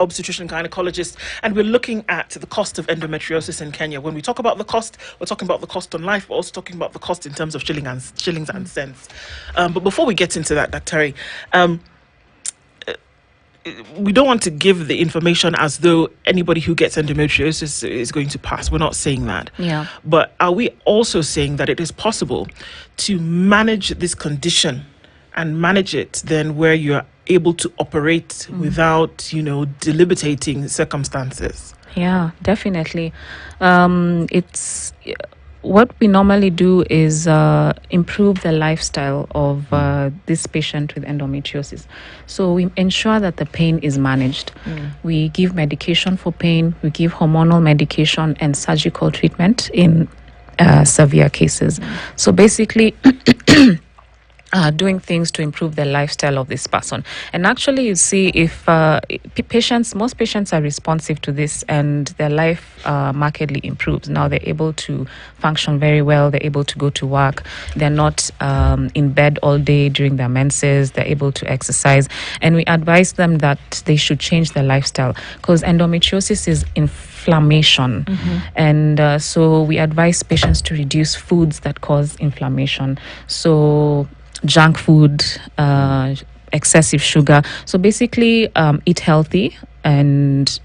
obstetrician gynecologist, and we're looking at the cost of endometriosis in Kenya. When we talk about the cost, we're talking about the cost on life, we're also talking about the cost in terms of shillings and cents. But before we get into that, Dr. We don't want to give the information as though anybody who gets endometriosis is going to pass. We're not saying that. Yeah. But are we also saying that it is possible to manage this condition and manage it then where you're able to operate without, debilitating circumstances? Yeah, definitely. It's what we normally do is improve the lifestyle of this patient with endometriosis. So we ensure that the pain is managed. We give medication for pain, we give hormonal medication and surgical treatment in severe cases. So basically, doing things to improve the lifestyle of this person. And actually, you see, if most patients are responsive to this and their life markedly improves. Now they're able to function very well, they're able to go to work, they're not in bed all day during their menses, they're able to exercise. And we advise them that they should change their lifestyle because endometriosis is inflammation. And so we advise patients to reduce foods that cause inflammation. So junk food, excessive sugar. So basically, eat healthy and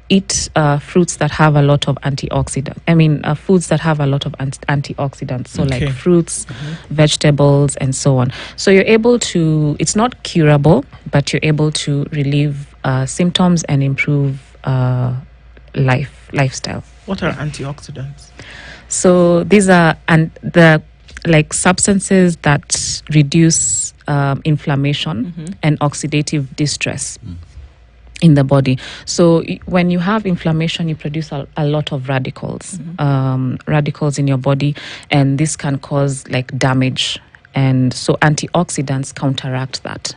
eat fruits that have a lot of antioxidants. Foods that have a lot of antioxidants. So like fruits, vegetables, and so on. So you're able to, it's not curable, but you're able to relieve symptoms and improve lifestyle. What are antioxidants? So these are substances that reduce inflammation and oxidative distress in the body. So when you have inflammation, you produce a lot of radicals in your body, and this can cause damage. And so antioxidants counteract that.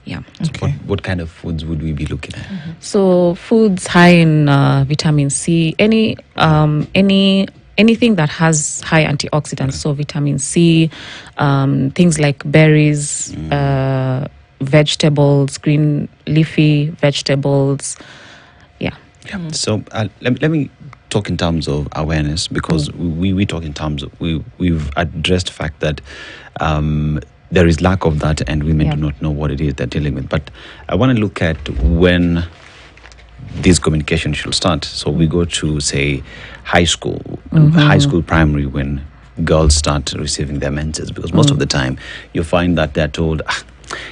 Yeah. Okay. What kind of foods would we be looking at? So foods high in vitamin C, anything that has high antioxidants, so vitamin C, things like berries, vegetables, green leafy vegetables. Yeah. So let me talk in terms of awareness, because we talk in terms of, we've addressed the fact that there is lack of that and women do not know what it is they're dealing with. But I want to look at when this communication should start. So we go to, say, high school, primary, when girls start receiving their menses, because most of the time you find that they're told,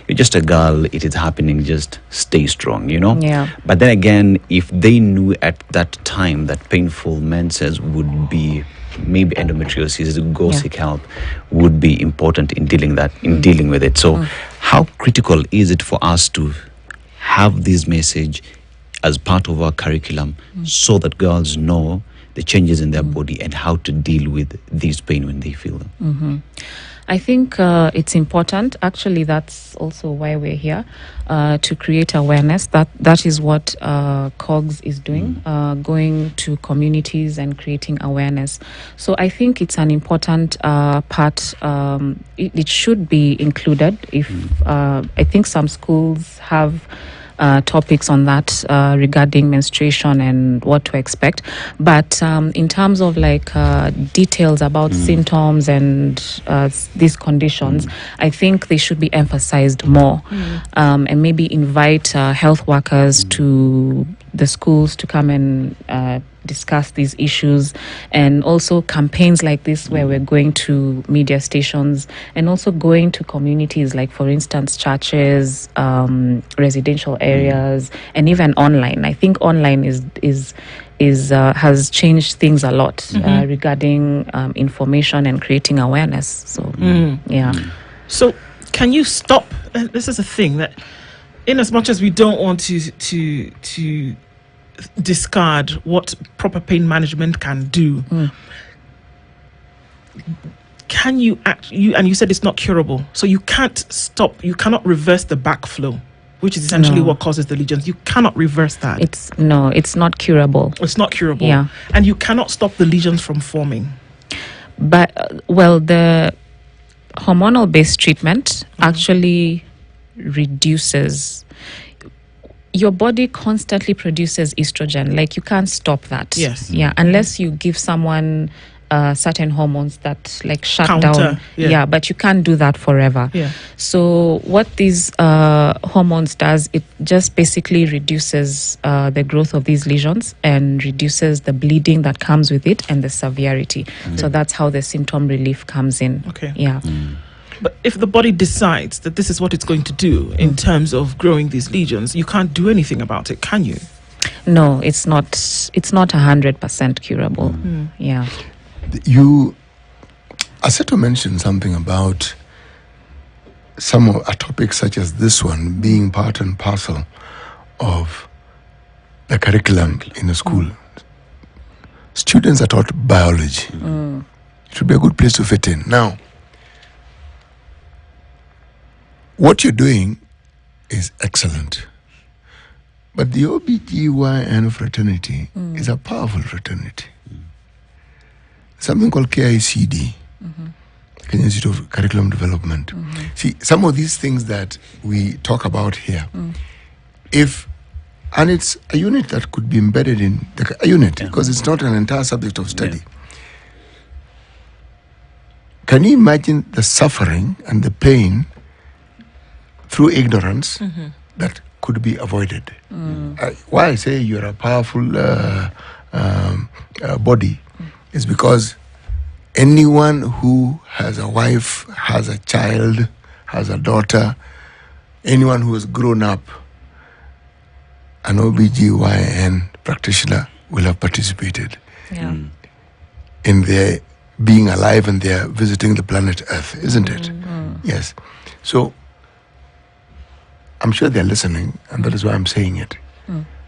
you're just a girl, it is happening, just stay strong, Yeah. But then again, if they knew at that time that painful menses would be, maybe endometriosis, go seek help, would be important in dealing with it. So how critical is it for us to have this message as part of our curriculum so that girls know the changes in their body and how to deal with this pain when they feel them? I think it's important. Actually, that's also why we're here, to create awareness. That is what COGS is doing, going to communities and creating awareness. So I think it's an important part. It should be included. If I think some schools have topics on that regarding menstruation and what to expect, but in terms of details about symptoms and these conditions, I think they should be emphasized more, and maybe invite health workers to the schools to come and discuss these issues, and also campaigns like this where we're going to media stations and also going to communities, like for instance churches, residential areas, and even online. I think online has changed things a lot regarding information and creating awareness. So So can you stop? This is a thing that, in as much as we don't want to discard what proper pain management can do, can you and you said it's not curable, so you can't stop, you cannot reverse the backflow, which is essentially what causes the lesions. You cannot reverse that. It's not curable. It's not curable. Yeah. And you cannot stop the lesions from forming. But the hormonal based treatment actually reduces. your body constantly produces estrogen. Like, you can't stop that. Yes. Yeah, unless you give someone certain hormones that like shut Counter, down. yeah. But you can't do that forever. Yeah. So what these hormones does, it just basically reduces the growth of these lesions and reduces the bleeding that comes with it and the severity. So that's how the symptom relief comes in. Okay. Yeah. But if the body decides that this is what it's going to do in terms of growing these lesions, you can't do anything about it, can you? No, it's not 100% curable. Yeah. Aseto mentioned something about some of a topic such as this one being part and parcel of the curriculum in a school. Students are taught biology. It would be a good place to fit in. Now, what you're doing is excellent. But the OBGYN fraternity is a powerful fraternity. Something called KICD, Kenya Institute of Curriculum Development. See, some of these things that we talk about here, and it's a unit that could be embedded in a unit, because it's not an entire subject of study. Can you imagine the suffering and the pain through ignorance that could be avoided? Why I say you're a powerful body is because anyone who has a wife, has a child, has a daughter, anyone who has grown up, an OBGYN practitioner will have participated in their being alive and their visiting the planet Earth, isn't it? Yes. So I'm sure they're listening, and that is why I'm saying it.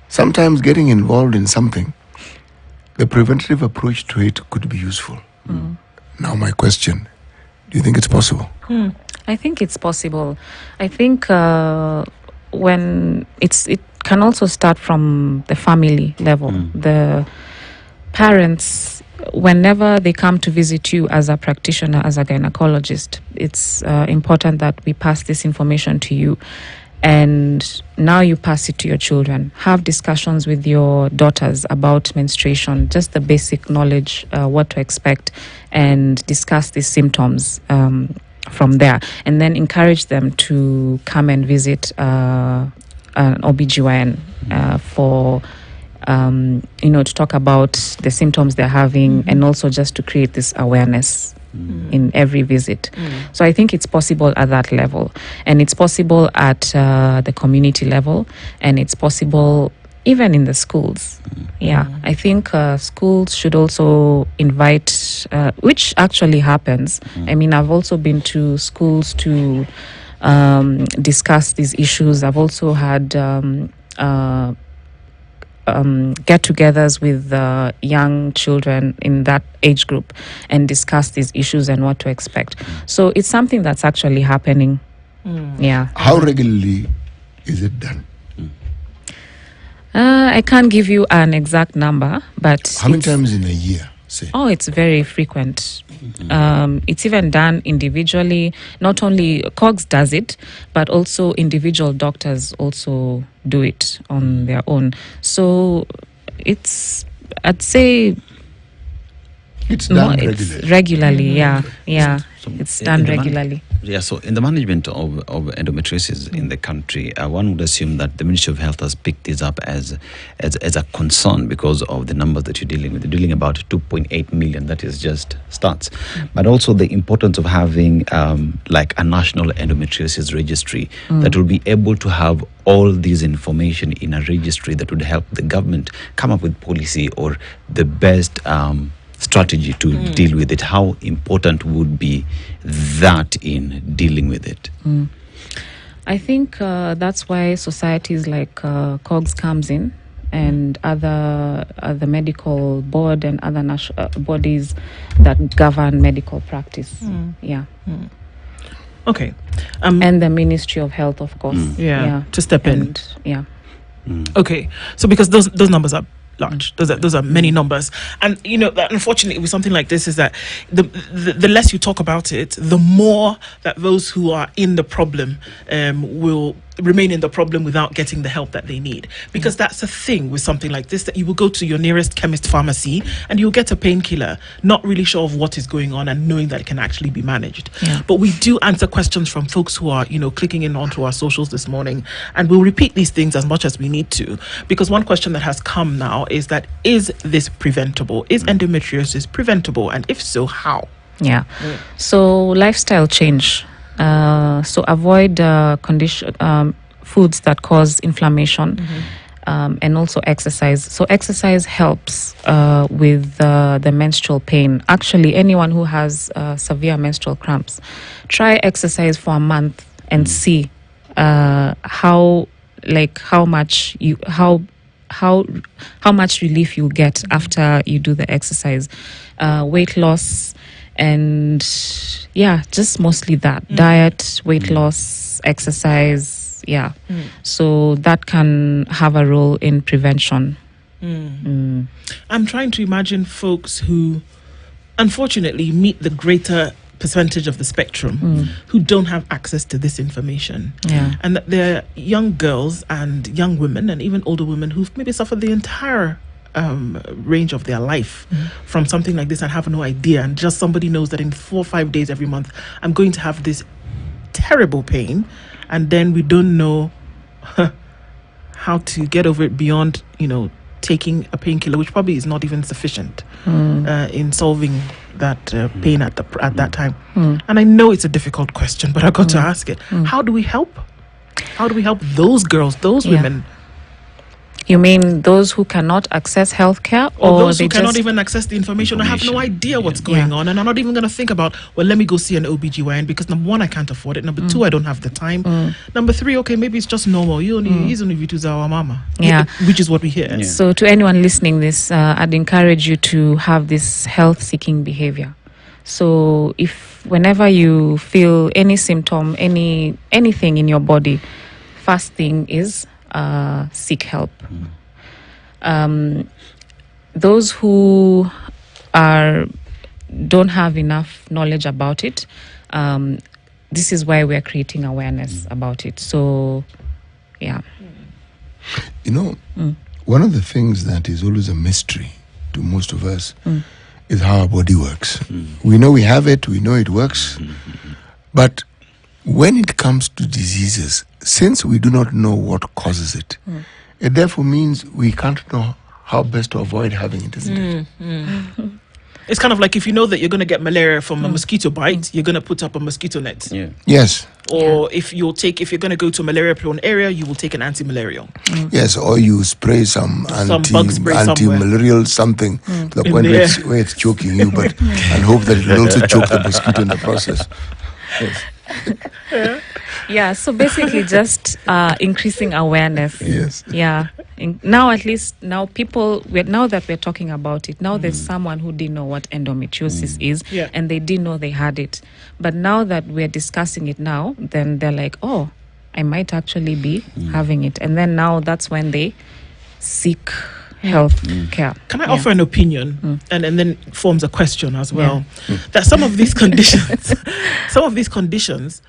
Sometimes getting involved in something, the preventative approach to it could be useful. Now my question, do you think it's possible? I think it's possible. I think when it can also start from the family level. The parents, whenever they come to visit you as a practitioner, as a gynecologist, it's important that we pass this information to you. And now you pass it to your children. Have discussions with your daughters about menstruation, just the basic knowledge, what to expect, and discuss these symptoms from there. And then encourage them to come and visit an OBGYN for, to talk about the symptoms they're having, and also just to create this awareness in every visit. So I think it's possible at that level, and it's possible at the community level, and it's possible even in the schools. I think schools should also invite, which actually happens. I mean, I've also been to schools to discuss these issues. I've also had get-togethers with young children in that age group and discuss these issues and what to expect. So it's something that's actually happening. How regularly is it done? I can't give you an exact number, but how many times in a year, say? Oh, it's very frequent. It's even done individually. Not only COGS does it, but also individual doctors also do it on their own. So I'd say it's done regularly. It's done regularly. So in the management of endometriosis in the country, one would assume that the Ministry of Health has picked this up as a concern because of the numbers that you're dealing with. You're dealing about 2.8 million, that is just stats. But also the importance of having like a national endometriosis registry that will be able to have all this information in a registry that would help the government come up with policy or the best strategy to deal with it. How important would be that in dealing with it? I think that's why societies like COGS comes in, and other medical board and other bodies that govern medical practice. Okay. And the Ministry of Health, of course. To step in. Okay. So because those numbers are large. Those are many numbers, and unfortunately with something like this is that the less you talk about it, the more that those who are in the problem will remain in the problem without getting the help that they need. Because that's the thing with something like this, that you will go to your nearest chemist pharmacy and you'll get a painkiller, not really sure of what is going on and knowing that it can actually be managed. But we do answer questions from folks who are, clicking in onto our socials this morning, and we'll repeat these things as much as we need to, because one question that has come now is that, is this preventable? Is endometriosis preventable? And if so, how? So lifestyle change. So avoid foods that cause inflammation, and also exercise. So exercise helps with the menstrual pain. Actually, anyone who has severe menstrual cramps, try exercise for a month and see how much relief you get after you do the exercise. Weight loss. And just mostly that. Diet, weight loss, exercise, so that can have a role in prevention. I'm trying to imagine folks who unfortunately meet the greater percentage of the spectrum who don't have access to this information, and that they're young girls and young women and even older women who've maybe suffered the entire range of their life from something like this and have no idea, and just somebody knows that in 4 or 5 days every month I'm going to have this terrible pain, and then we don't know how to get over it beyond taking a painkiller, which probably is not even sufficient in solving that pain at that time. And I know it's a difficult question, but I got to ask it. How do we help those girls, those women? You mean those who cannot access healthcare, or those who cannot even access the information? I have no idea what's going on, and I'm not even going to think about, well, let me go see an OBGYN, because number one, I can't afford it. Number two, I don't have the time. Number three, okay, maybe it's just normal. You only vitu za our mama, which is what we hear. So to anyone listening this, I'd encourage you to have this health-seeking behavior. So if whenever you feel any symptom, anything in your body, first thing is seek help. Those who don't have enough knowledge about it, this is why we are creating awareness about it. So, one of the things that is always a mystery to most of us is how our body works. We know we have it, we know it works, but when it comes to diseases, since we do not know what causes it, it therefore means we can't know how best to avoid having it, isn't it? It's kind of like if you know that you're going to get malaria from a mosquito bite, you're going to put up a mosquito net. Yes. Or if you're going to go to a malaria-prone area, you will take an anti-malarial. Yes, or you spray some bug spray anti-malarial something to the point where it's choking you, and hope that it will also choke the mosquito in the process. Yes. So basically just increasing awareness. Yes. Now at least now that we're talking about it, now there's someone who didn't know what endometriosis is, and they didn't know they had it. But now that we're discussing it now, then they're like, oh, I might actually be having it. And then now that's when they seek health care. Can I offer an opinion, and then forms a question as well? That some of these conditions,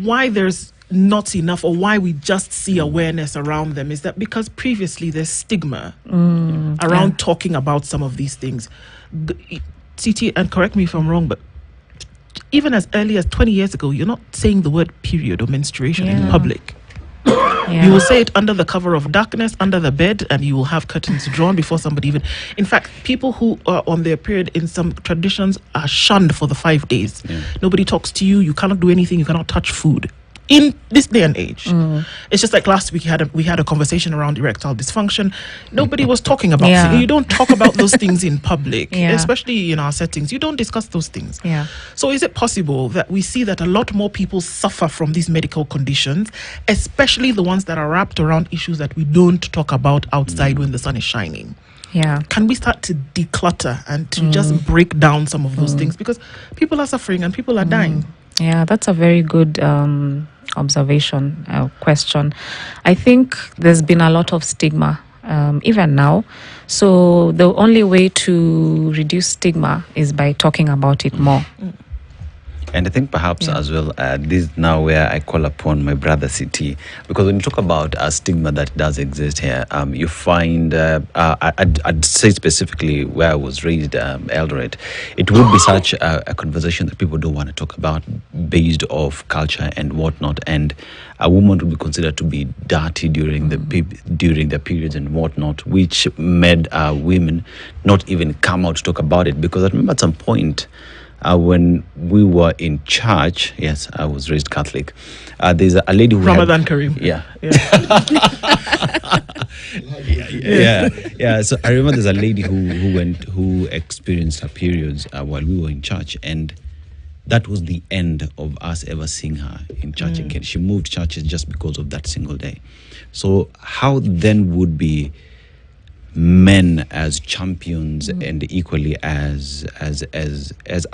why there's not enough, or why we just see awareness around them, is that because previously there's stigma around talking about some of these things. CT, and correct me if I'm wrong, but even as early as 20 years ago, you're not saying the word period or menstruation in public. You will say it under the cover of darkness, under the bed, and you will have curtains drawn before somebody even... In fact, people who are on their period in some traditions are shunned for the 5 days. Nobody talks to you. You cannot do anything. You cannot touch food. In this day and age, it's just like last week we had a conversation around erectile dysfunction. Nobody was talking about it. You don't talk about those things in public, especially in our settings. You don't discuss those things. So is it possible that we see that a lot more people suffer from these medical conditions, especially the ones that are wrapped around issues that we don't talk about outside when the sun is shining? Can we start to declutter and to just break down some of those things, because people are suffering and people are dying? That's a very good observation, question. I think there's been a lot of stigma even now. So the only way to reduce stigma is by talking about it more. And I think perhaps as well, this is now where I call upon my brother CT, because when you talk about a stigma that does exist here, you find, I'd say specifically where I was raised, Eldoret, it would be such a conversation that people don't want to talk about based off culture and whatnot, and a woman would be considered to be dirty during the periods and whatnot, which made women not even come out to talk about it. Because I remember at some point, when we were in church, yes, I was raised Catholic. There's a lady who Ramadan Kareem. Yeah. So I remember there's a lady who experienced her periods while we were in church, and that was the end of us ever seeing her in church again. She moved churches just because of that single day. So how then would be men as champions and equally as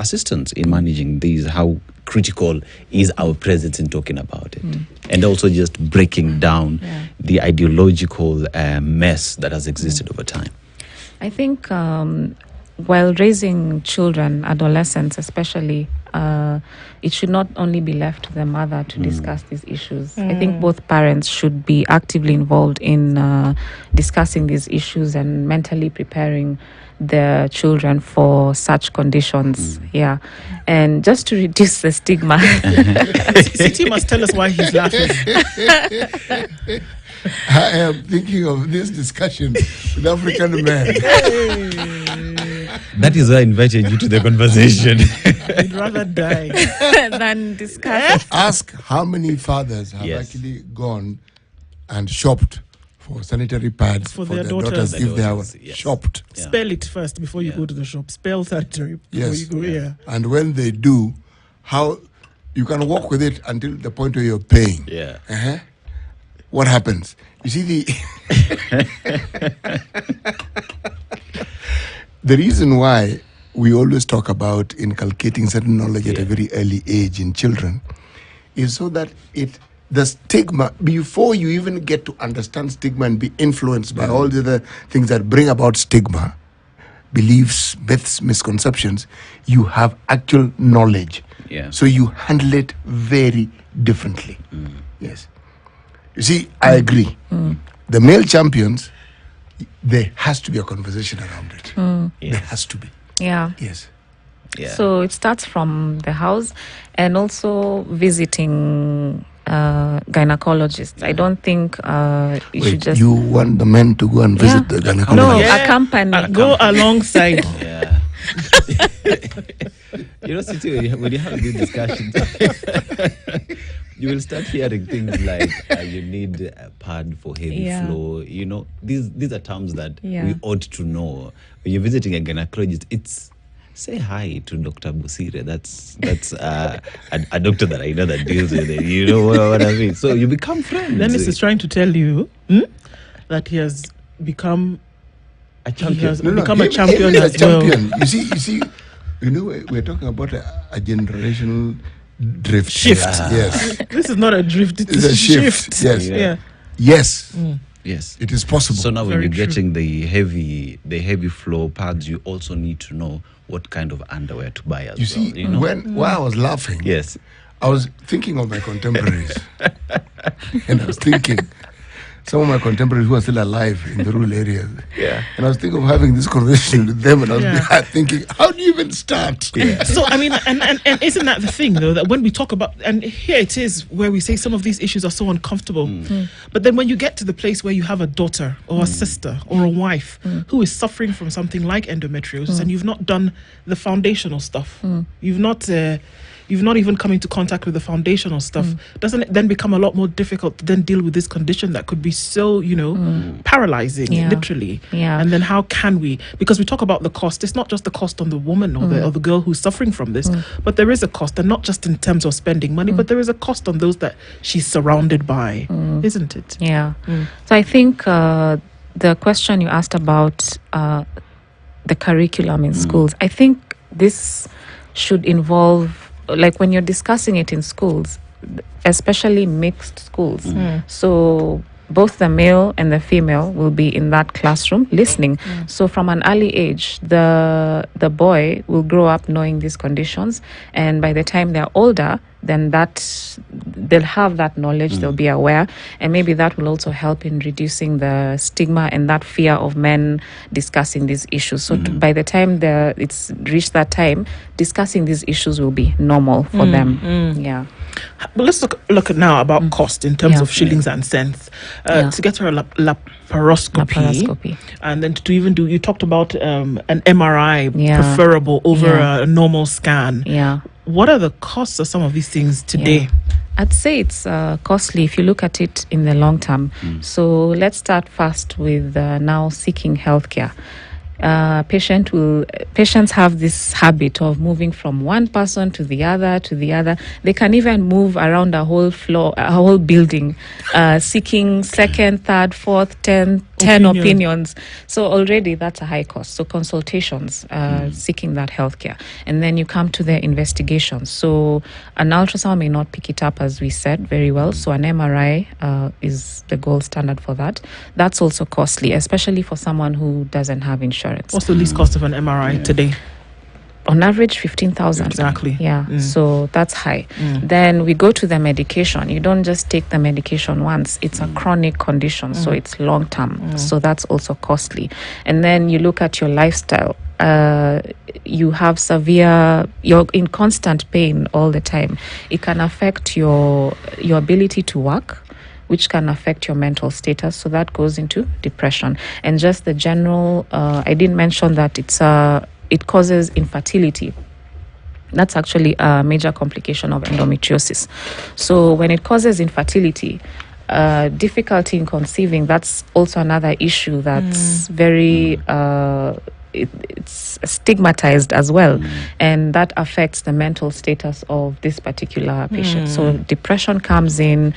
assistants in managing these? How critical is our presence in talking about it, and also just breaking down the ideological mess that has existed over time? I think while raising children, adolescents especially, it should not only be left to the mother to discuss these issues. I think both parents should be actively involved in discussing these issues and mentally preparing their children for such conditions. And just to reduce the stigma. CT must tell us why he's laughing. I am thinking of this discussion with African men. That is why I invited you to the conversation. I'd rather die than discuss. Ask how many fathers have actually gone and shopped for sanitary pads for their daughters if they have shopped. Spell it first before you go to the shop. Spell sanitary before you go. And when they do, how you can walk with it until the point where you're paying. What happens? You see the reason why we always talk about inculcating certain knowledge at a very early age in children is so that the stigma, before you even get to understand stigma and be influenced by all the other things that bring about stigma, beliefs, myths, misconceptions, you have actual knowledge. So you handle it very differently. Yes. You see, I agree. The male champions, there has to be a conversation around it. There has to be. Yes. So it starts from the house, and also visiting gynecologists. I don't think you should just... You want the men to go and visit the gynecologist? No, accompany. Go alongside. You know, Siti, when you have these discussions, you will start hearing things like you need a pad for heavy flow. You know, these are terms that we ought to know. When you're visiting a gynecologist, it's say hi to Dr. Busire. That's a doctor that I know that deals with it. You know what I mean? So you become friends. Dennis is trying to tell you that he has become a champion. He has become a champion as well. You see, you know, we're talking about a generational drift. Shift. Yes. This is not a drift, it's a shift. Yes. Yes. Yes, it is possible. So now when you're getting the heavy flow pads, you also need to know what kind of underwear to buy as well. See, you know? While I was laughing, I was thinking of my contemporaries. And I was thinking, some of my contemporaries who are still alive in the rural areas. And I was thinking of having this conversation with them, and I was thinking, how do you even start? So, I mean, and isn't that the thing, though, that when we talk about, and here it is where we say some of these issues are so uncomfortable, but then when you get to the place where you have a daughter or a sister or a wife who is suffering from something like endometriosis, and you've not done the foundational stuff, you've not even come into contact with the foundational stuff, doesn't it then become a lot more difficult to then deal with this condition that could be so, paralyzing, literally? And then how can we, because we talk about the cost, it's not just the cost on the woman or the girl who's suffering from this, but there is a cost, and not just in terms of spending money, but there is a cost on those that she's surrounded by, isn't it? So I think the question you asked about the curriculum in schools, I think this should involve, like when you're discussing it in schools, especially mixed schools. So both the male and the female will be in that classroom listening. So from an early age, the boy will grow up knowing these conditions, and by the time they're older, then they'll have that knowledge, they'll be aware, and maybe that will also help in reducing the stigma and that fear of men discussing these issues. So by the time it's reached that time, discussing these issues will be normal for them. Yeah. But let's look at now about cost in terms of shillings and cents. To get her laparoscopy, and then to even do, you talked about an MRI preferable over a normal scan. Yeah. What are the costs of some of these things today? I'd say it's costly if you look at it in the long term. So let's start first with now seeking healthcare. Patients have this habit of moving from one person to the other. They can even move around a whole floor, a whole building, seeking second, third, fourth, 10 opinions. So already that's a high cost. So consultations, seeking that healthcare. And then you come to the investigations. So an ultrasound may not pick it up, as we said, very well. So an MRI is the gold standard for that. That's also costly, especially for someone who doesn't have insurance. What's the least cost of an MRI today? On average, 15,000. Exactly. Yeah. So that's high. Then we go to the medication. You don't just take the medication once. It's a chronic condition, so it's long term. So that's also costly. And then you look at your lifestyle. You have you're in constant pain all the time. It can affect your ability to work, which can affect your mental status. So that goes into depression. And just the general, I didn't mention that it causes infertility. That's actually a major complication of endometriosis. So when it causes infertility, difficulty in conceiving, that's also another issue that's very it's stigmatized as well, and that affects the mental status of this particular patient. So depression comes in,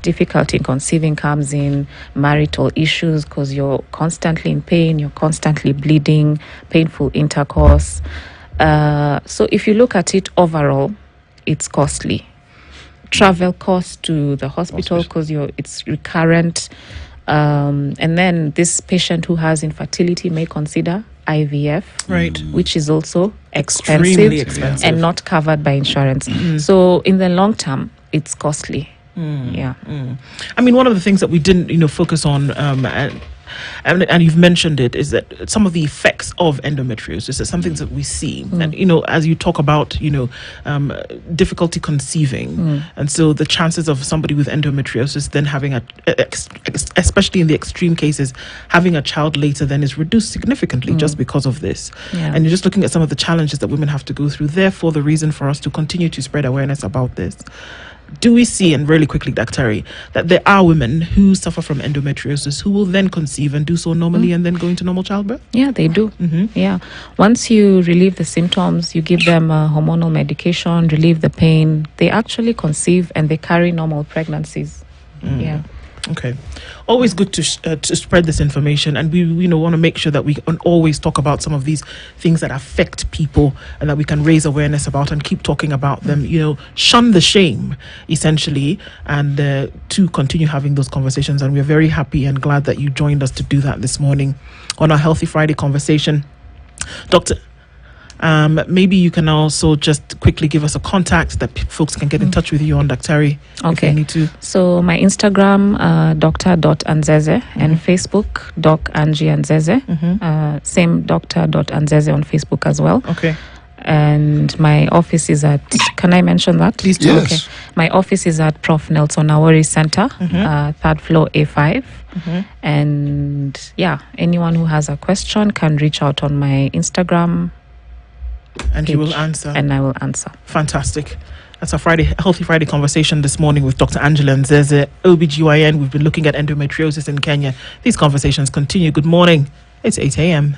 difficulty in conceiving comes in, marital issues because you're constantly in pain, you're constantly bleeding, painful intercourse. So if you look at it overall, it's costly. Travel costs to the hospital because it's recurrent. And then this patient who has infertility may consider IVF, which is also expensive and not covered by insurance. So in the long term, it's costly. I mean, one of the things that we didn't, focus on, and you've mentioned it, is that some of the effects of endometriosis are some things that we see. And, as you talk about, difficulty conceiving. And so the chances of somebody with endometriosis then having especially in the extreme cases, having a child later then is reduced significantly just because of this. And you're just looking at some of the challenges that women have to go through. Therefore, the reason for us to continue to spread awareness about this. Do we see, and really quickly, Dr. that there are women who suffer from endometriosis who will then conceive and do so normally and then go into normal childbirth? Yeah, they do. Yeah. Once you relieve the symptoms, you give them hormonal medication, relieve the pain, they actually conceive and they carry normal pregnancies. Yeah. Okay. Always good to spread this information, and we want to make sure that we can always talk about some of these things that affect people and that we can raise awareness about and keep talking about them. Shun the shame, essentially, and to continue having those conversations. And we're very happy and glad that you joined us to do that this morning on our Healthy Friday conversation, Doctor. Maybe you can also just quickly give us a contact that folks can get in touch with you on, Dr. If they need to. So my Instagram, Dr.Anzeze, and Facebook, Doc Angie Anzeze. Same Dr.Anzeze on Facebook as well. Okay. And my office is at, can I mention that? Please do. Yes. Okay. My office is at Prof. Nelson Awori Center, third floor A5. And anyone who has a question can reach out on my Instagram. And you will answer. And I will answer. Fantastic. That's our Healthy Friday conversation this morning with Dr. Angela Nzeze, OBGYN. We've been looking at endometriosis in Kenya. These conversations continue. Good morning. It's 8 a.m.